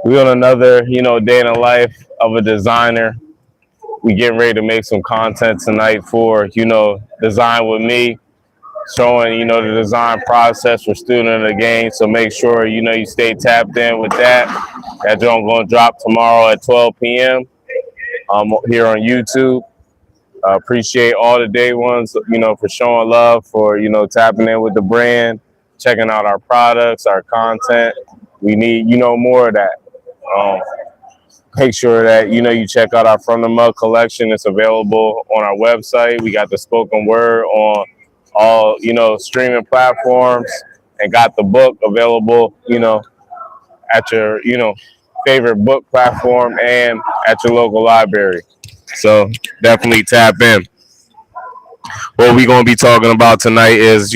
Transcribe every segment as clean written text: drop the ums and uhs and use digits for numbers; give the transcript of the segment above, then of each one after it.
We on another, day in the life of a designer. We getting ready to make some content tonight for, Design with Me, showing, the design process for student of the game. So make sure, you stay tapped in with that. That joint going to drop tomorrow at 12 p.m. Here on YouTube. Appreciate all the day ones, for showing love, for, tapping in with the brand, checking out our products, our content. We need, more of that. Um, Make sure that you check out our From the Mug collection. It's available on our website. We got the spoken word on all streaming platforms, and got the book available at your favorite book platform and at your local library. So definitely tap in. What we're gonna be talking about tonight is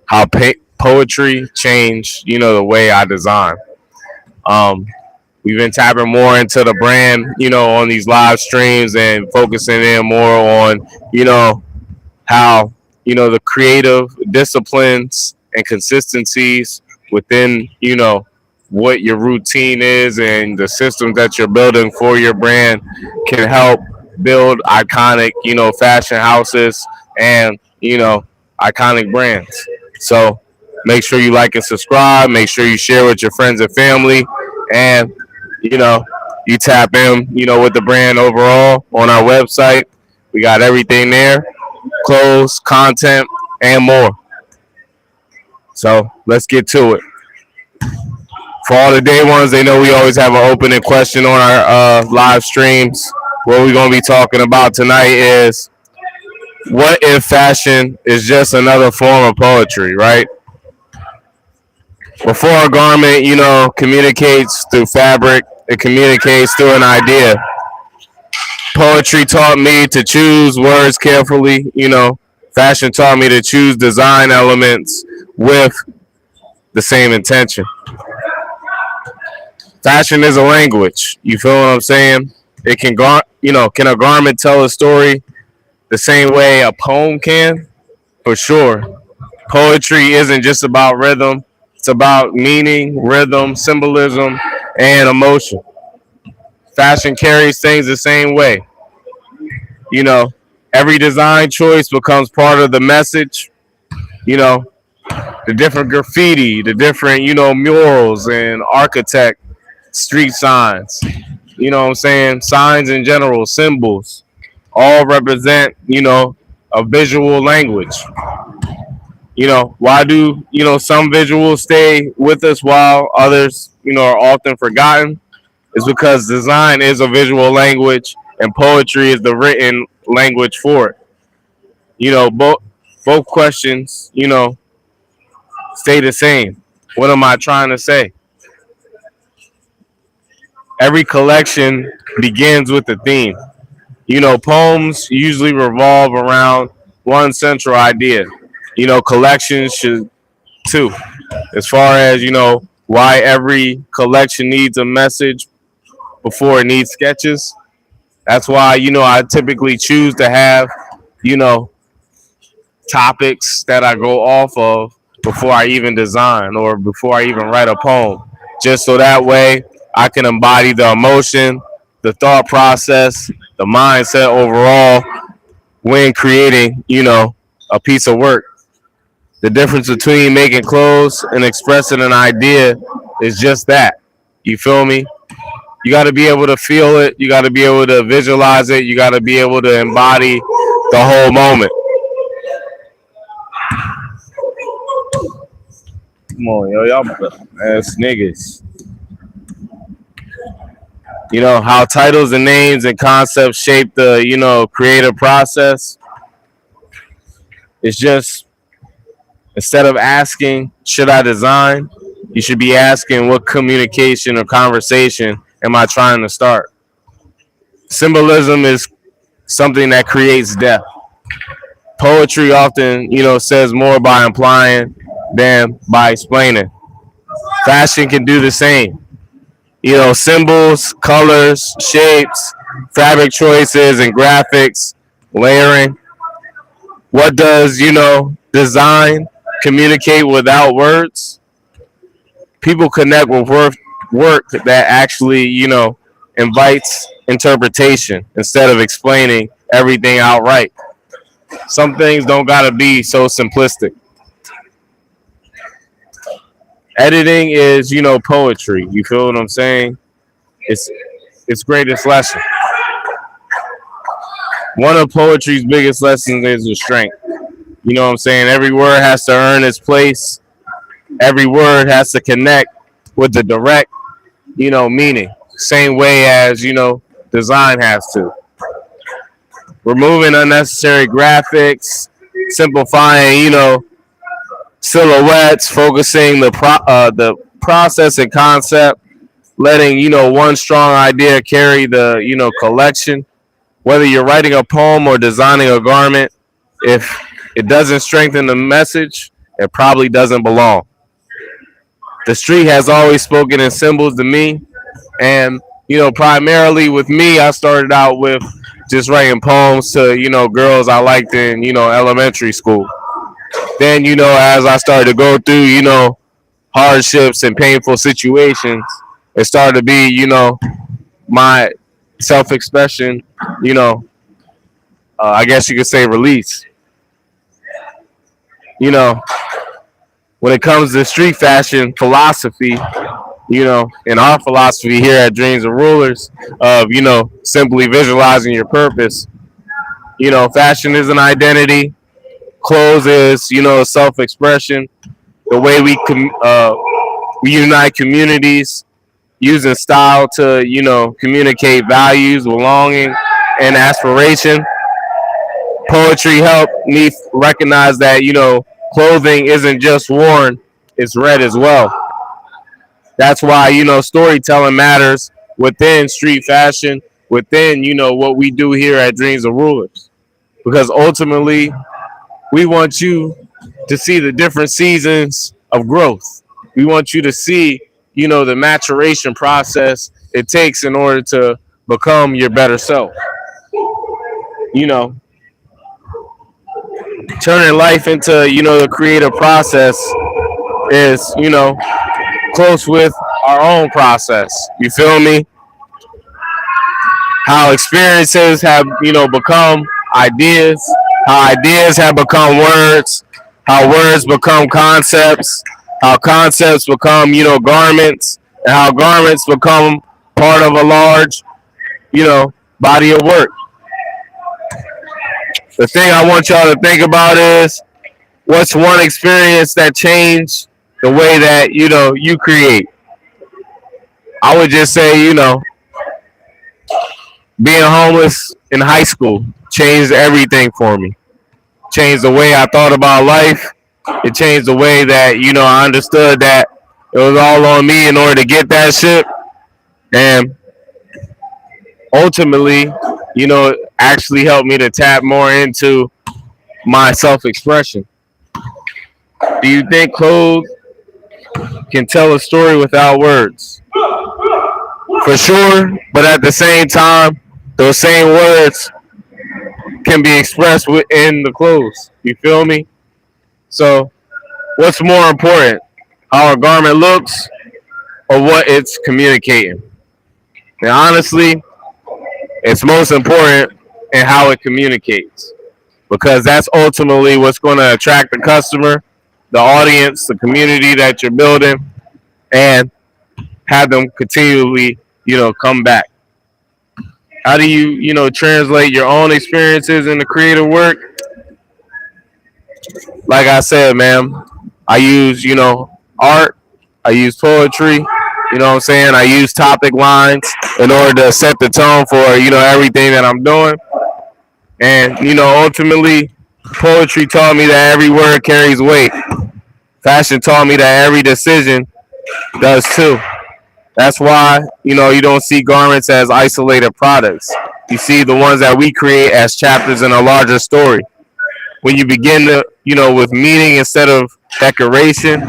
how poetry changed the way I design. Um, We've been tapping more into the brand, on these live streams, and focusing in more on, how, the creative disciplines and consistencies within, what your routine is and the systems that you're building for your brand can help build iconic, fashion houses and, iconic brands. So make sure you like and subscribe. Make sure you share with your friends and family. And you tap in, with the brand overall on our website. We got everything there, clothes, content, and more. So let's get to it. For all the day ones, they know we always have an opening question on our live streams. What we're going to be talking about tonight is, what if fashion is just another form of poetry, right? Before a garment, communicates through fabric, it communicates through an idea. Poetry taught me to choose words carefully. Fashion taught me to choose design elements with the same intention. Fashion is a language. You feel what I'm saying? It can can a garment tell a story the same way a poem can? For sure. Poetry isn't just about rhythm. It's about meaning, rhythm, symbolism, and emotion. Fashion carries things the same way. You know, every design choice becomes part of the message. You know, the different graffiti, the different, murals and architect street signs. You know what I'm saying? Signs in general, symbols, all represent, a visual language. Why do, some visuals stay with us while others, are often forgotten? It's because design is a visual language and poetry is the written language for it. Both questions, stay the same. What am I trying to say? Every collection begins with a theme. Poems usually revolve around one central idea. Collections should too. As far as, why every collection needs a message before it needs sketches. That's why, I typically choose to have, you know, topics that I go off of before I even design or before I even write a poem. Just so that way I can embody the emotion, the thought process, the mindset overall when creating, a piece of work. The difference between making clothes and expressing an idea is just that. You feel me? You got to be able to feel it. You got to be able to visualize it. You got to be able to embody the whole moment. Come on, yo, y'all ass niggas. How titles and names and concepts shape the, creative process. It's just, instead of asking, should I design? You should be asking, what communication or conversation am I trying to start? Symbolism is something that creates depth. Poetry often, says more by implying than by explaining. Fashion can do the same. Symbols, colors, shapes, fabric choices, and graphics, layering. What does, design communicate without words? People connect with work that actually, invites interpretation instead of explaining everything outright. Some things don't gotta be so simplistic. Editing is, poetry. You feel what I'm saying? It's its greatest lesson. One of poetry's biggest lessons is restraint. You know what I'm saying? Every word has to earn its place. Every word has to connect with the direct, meaning. Same way as, design has to. Removing unnecessary graphics, simplifying, silhouettes, focusing the process and concept, letting, one strong idea carry the, collection. Whether you're writing a poem or designing a garment, if it doesn't strengthen the message, it probably doesn't belong. The street has always spoken in symbols to me, and primarily with me, I started out with just writing poems to girls I liked in elementary school. Then as I started to go through hardships and painful situations, it started to be my self-expression, I guess you could say release. you know, when it comes to street fashion philosophy, in our philosophy here at Dreams of Rulers, of, simply visualizing your purpose, fashion is an identity, clothes is, self expression, the way we unite communities using style to, communicate values, belonging, and aspiration. Poetry helped me recognize that, clothing isn't just worn, it's read as well. That's why, storytelling matters within street fashion, within, what we do here at Dreams of Rulers. Because ultimately, we want you to see the different seasons of growth. We want you to see, the maturation process it takes in order to become your better self. You know, turning life into, the creative process is, close with our own process. You feel me? How experiences have, become ideas, how ideas have become words, how words become concepts, how concepts become, garments, and how garments become part of a large, body of work. The thing I want y'all to think about is, what's one experience that changed the way that, you create? I would just say, being homeless in high school changed everything for me. Changed the way I thought about life. It changed the way that, I understood that it was all on me in order to get that shit. And ultimately, actually helped me to tap more into my self-expression. Do you think clothes can tell a story without words? For sure, but at the same time, those same words can be expressed within the clothes. You feel me? So, what's more important, how a garment looks or what it's communicating? And honestly, it's most important in how it communicates, because that's ultimately what's going to attract the customer, the audience, the community that you're building, and have them continually, come back. How do you, translate your own experiences into creative work? Like I said, man, I use, art, I use poetry, what I'm saying? I use topic lines in order to set the tone for, everything that I'm doing. And, ultimately, poetry taught me that every word carries weight. Fashion taught me that every decision does too. That's why, you don't see garments as isolated products. You see the ones that we create as chapters in a larger story. When you begin to, with meaning instead of decoration,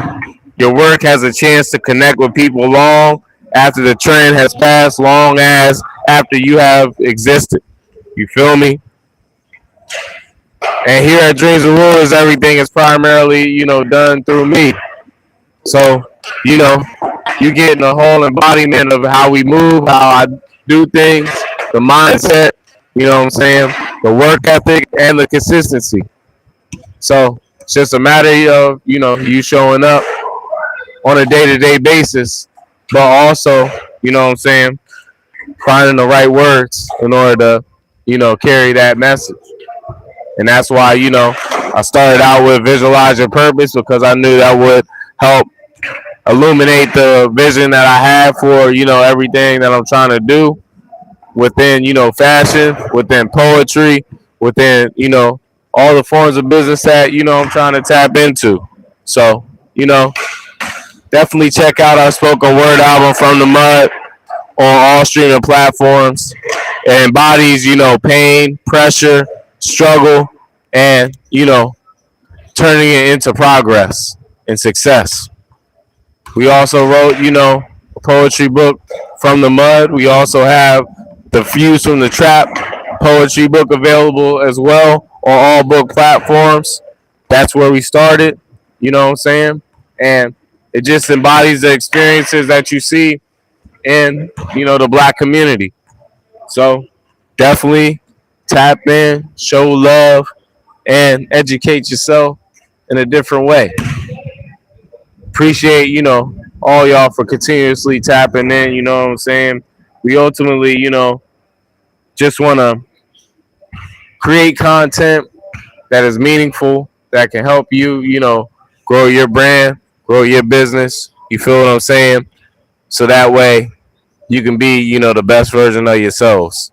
your work has a chance to connect with people long after the trend has passed, long as after you have existed. You feel me? And here at Dreams of Rulers, everything is primarily, done through me. So you know, you getting the whole embodiment of how we move, how I do things, the mindset, you know what I'm saying, the work ethic and the consistency. So it's just a matter of, you showing up on a day-to-day basis, but also, you know what I'm saying, finding the right words in order to, carry that message. And that's why, I started out with visualize your purpose because I knew that would help illuminate the vision that I have for, everything that I'm trying to do within, fashion, within poetry, within, all the forms of business that, I'm trying to tap into. So, definitely check out our spoken word album From the Mud on all streaming platforms. It embodies, pain, pressure, struggle, and, turning it into progress and success. We also wrote, a poetry book From the Mud. We also have the Fuse from the Trap poetry book available as well on all book platforms. That's where we started, you know what I'm saying? And it just embodies the experiences that you see in, the black community. So definitely tap in, show love, and educate yourself in a different way. Appreciate, all y'all for continuously tapping in, you know what I'm saying? We ultimately, just want to create content that is meaningful, that can help you, grow your brand, grow your business. You feel what I'm saying? So that way you can be, the best version of yourselves.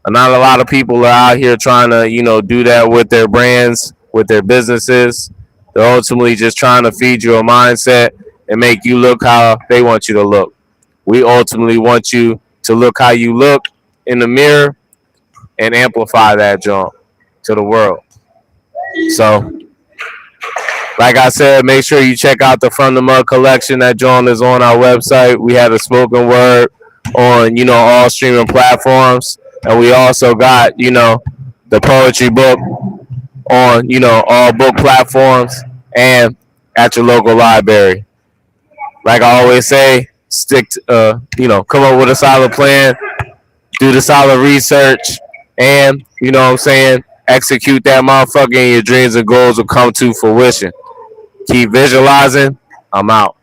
And not a lot of people are out here trying to, do that with their brands, with their businesses. They're ultimately just trying to feed you a mindset and make you look how they want you to look. We ultimately want you to look how you look in the mirror and amplify that jump to the world. So, like I said, make sure you check out the From the Mud collection. That joint is on our website. We have a spoken word on, all streaming platforms. And we also got, the poetry book on, all book platforms and at your local library. Like I always say, stick to, come up with a solid plan, do the solid research, and, what I'm saying, execute that motherfucker and your dreams and goals will come to fruition. Keep visualizing. I'm out.